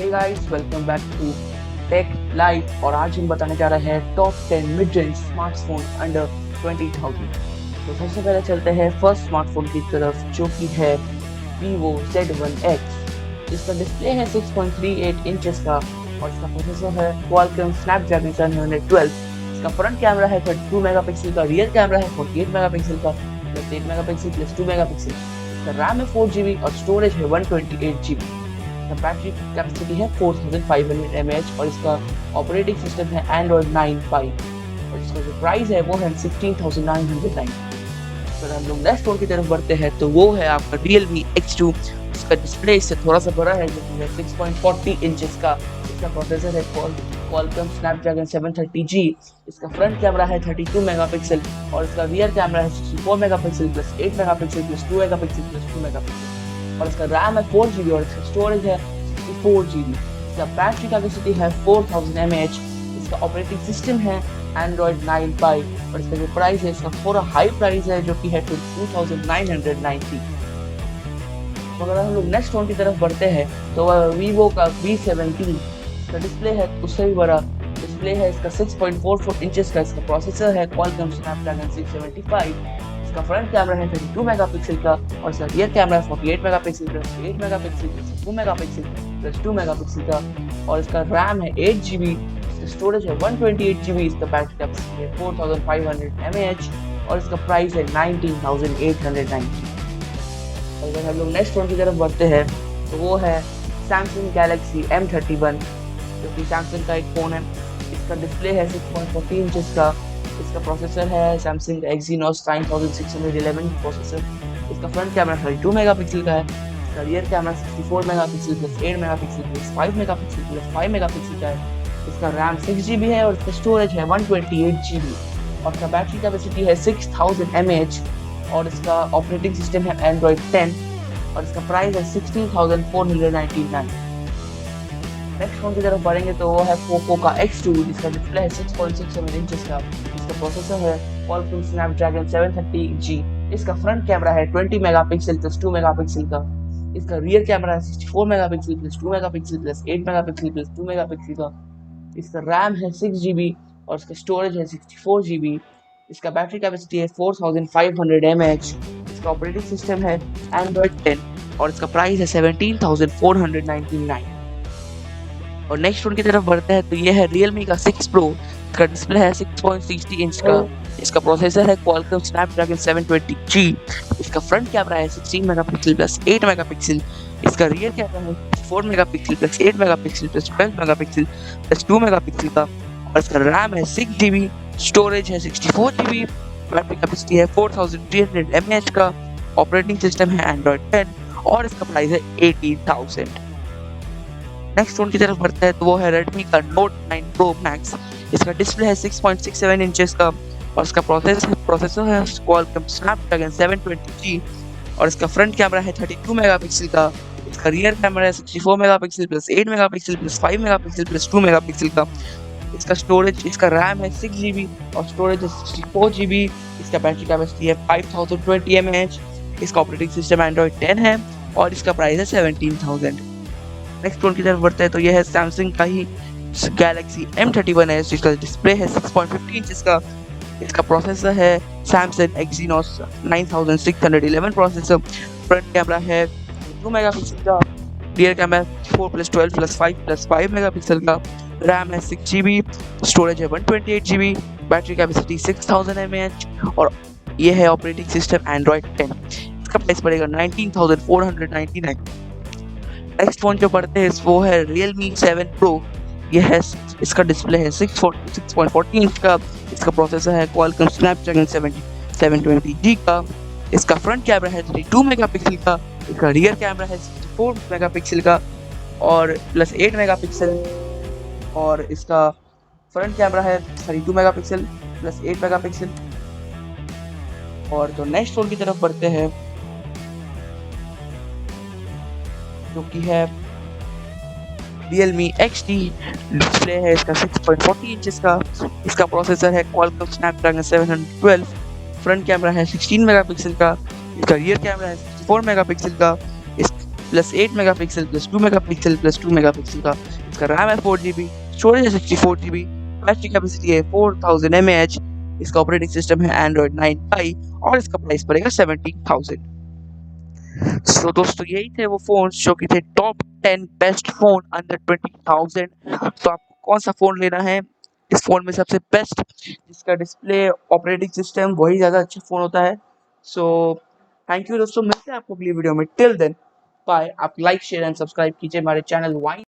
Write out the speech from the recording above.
Hey guys, welcome back to tech live. और आज हम बताने जा रहे हैं top 10 mid range smartphone under 20,000। तो सबसे पहले चलते हैं फर्स्ट स्मार्टफोन की तरफ, जो कि है Vivo Z1X। इसका डिस्प्ले है 6.38 इंचेस का और इसका प्रोसेसर है Qualcomm Snapdragon 712। इसका फ्रंट कैमरा है 32 मेगापिक्सल का, रियर कैमरा है 48 मेगापिक्सल का, प्लस 8 मेगापिक्सल प्लस 2 मेगापिक्सल। इसका रैम है 4 GB और स्टोरेज है 128 GB। बैटरी कैपेसिटी है 4500 mAh और इसका ऑपरेटिंग सिस्टम है Android 9 Pie और इसका जो प्राइस है वो है 16,990। अगर हम लोग नेक्स्ट फोन की तरफ बढ़ते हैं तो वो है आपका Realme X2। इसका डिस्प्ले इससे थोड़ा सा बड़ा है, जो कि है 6.40 इंचेस का। इसका प्रोसेसर है Qualcomm Snapdragon 730G। इसका फ्रंट कैमरा है 32 मेगापिक्सल और इसका रियर कैमरा है 64 megapixel plus 8 megapixel plus 2 megapixel plus 2 megapixel और इसका रैम है 4 GB और इसका स्टोरेज है 64 GB। इसका बैटरी कैपेसिटी है 4000 mAh। इसका ऑपरेटिंग सिस्टम है Android 9 Pie और इसका जो प्राइस है, इसका थोड़ा हाई प्राइस है, जो कि है 2990। तो अगर हम लोग नेक्स्ट फोन की तरफ बढ़ते हैं तो वह Vivo का V70। इसका डिस्प्ले है उससे भी बड़ा डिस्प्ले है, इसका 6.44 इंचेस का। इसका प्रोसेसर है Qualcomm Snapdragon 675। इसका फ्रंट कैमरा है 32 मेगापिक्सल का और इसका रियर कैमरा है 48 megapixel plus 8 megapixel plus 2 megapixel plus 2 megapixel का और इसका रैम है 8 GB। इसका स्टोरेज है 128 GB। इसका बैटरी कैपेसिटी है 4500 mAh और इसका प्राइस है 19,890। अगर हम लोग नेक्स्ट फोन की तरफ बढ़ते हैं तो वो है Samsung Galaxy M31, जो कि सैमसंग का एक फ़ोन है। इसका डिस्प्ले है 6.40 इंचेस का। इसका प्रोसेसर है Samsung Exynos 9611 प्रोसेसर। इसका फ्रंट कैमरा 32 मेगापिक्सल का है। इसका rear camera 64 megapixel plus 8 megapixel plus 5 megapixel plus 5 megapixel का है। इसका रैम 6 GB है और इसका स्टोरेज है 128 GB और इसका बैटरी कैपेसिटी है 6000 mAh और इसका ऑपरेटिंग सिस्टम है Android 10 और इसका प्राइस है 16,499। नेक्स्ट फोन की तरफ बढ़ेंगे तो वो है पोको का X2। जिसका डिस्प्ले है 6.67 इंचेस का। इसका प्रोसेसर है Qualcomm Snapdragon 730G। इसका फ्रंट कैमरा है 20 मेगापिक्सल प्लस 2 मेगापिक्सल का। इसका रियर कैमरा है 64 megapixel plus 2 megapixel plus 8 megapixel plus 2 megapixel का। इसका रैम है 6 GB और इसका स्टोरेज है 64 GB। इसका बैटरी कैपेसिटी है 4500 mAh। इसका ऑपरेटिंग सिस्टम है Android 10 और इसका प्राइस है 17,499। और नेक्स्ट फोन की तरफ बढ़ते हैं तो ये है Realme का 6 Pro। इसका डिस्प्ले है 6.60 इंच का। इसका प्रोसेसर है Qualcomm Snapdragon 720G। इसका फ्रंट कैमरा है 16 मेगापिक्सल प्लस 8 मेगापिक्सल। इसका रियर कैमरा है 4 megapixel plus 8 megapixel plus 12 megapixel plus 2 megapixel का और इसका रैम है 6 GB। स्टोरेज है 64 GB। बैटरी कैपेसिटी है 4300 mAh का। ऑपरेटिंग सिस्टम है Android 10 और इसका प्राइस है 18,000। नेक्स्ट फोन की तरफ बढ़ते हैं तो वो है Redmi का Note 9 Pro Max। इसका डिस्प्ले है 6.67 इंचेस का और इसका प्रोसेसर है Qualcomm Snapdragon 720G और इसका फ्रंट कैमरा है 32 मेगापिक्सल का। इसका रियर कैमरा है 64 megapixel plus 8 megapixel plus 5 megapixel plus 2 megapixel का। इसका रैम है 6 GB और स्टोरेज है 64 GB। इसका बैटरी कैपेसिटी है 5020 mAh। इसका ऑपरेटिंग सिस्टम Android 10 है और इसका प्राइस है 17,000। नेक्स्ट फोन की तरफ बढ़ते हैं तो यह है सैमसंग का ही Galaxy M31s। जिसका डिस्प्ले है 6.50 इंचेस का। इसका प्रोसेसर है Samsung Exynos 9611 processor. Front camera है 2 मेगापिक्सल का। रियर कैमरा 4+12+5+5 मेगापिक्सल का। रैम है 6 GB। स्टोरेज है 128 GB। बैटरी कैपेसिटी 6000 mAh और ये है ऑपरेटिंग सिस्टम Android 10। इसका प्राइस पड़ेगा 19,499। नेक्स्ट फोन जो पढ़ते हैं वो है Realme 7 Pro। यह है इसका डिस्प्ले है 6.40 इंच का। इसका प्रोसेसर है Qualcomm Snapdragon 720G का। इसका फ्रंट कैमरा है 32 मेगापिक्सल का। इसका रियर कैमरा है 64 मेगापिक्सल का और प्लस 8 मेगापिक्सल और इसका फ्रंट कैमरा है 32 मेगापिक्सल प्लस 8 मेगापिक्सल। और तो नेक्स्ट फोन की तरफ बढ़ते हैं जो कि है Realme XT। डिस्प्ले है इसका 6.40 इंचेस का। इसका प्रोसेसर है Qualcomm Snapdragon 712। फ्रंट कैमरा है 16 मेगापिक्सल का। इसका रियर कैमरा है 64 मेगापिक्सल का। Plus 8 megapixel plus 2 megapixel plus 2 megapixel का इसका रैम है 4 GB, स्टोरेज है 64 GB, बैटरी कैपेसिटी है 4000 mAh, इसका ऑपरेटिंग सिस्टम है Android 9 Pie और इसका प्राइस पड़ेगा 17,000। सो दोस्तों यही थे वो फोन्स जो कि थे टॉप 10 बेस्ट फोन अंडर 20,000। तो आपको कौन सा फोन लेना है, इस फोन में सबसे बेस्ट जिसका डिस्प्ले ऑपरेटिंग सिस्टम वही ज़्यादा अच्छा फोन होता है। सो थैंक यू दोस्तों, मिलते हैं आपको अगली वीडियो में। Till then bye. आप लाइक शेयर एंड सब्सक्राइब कीजिए हमारे चैनल वाइन।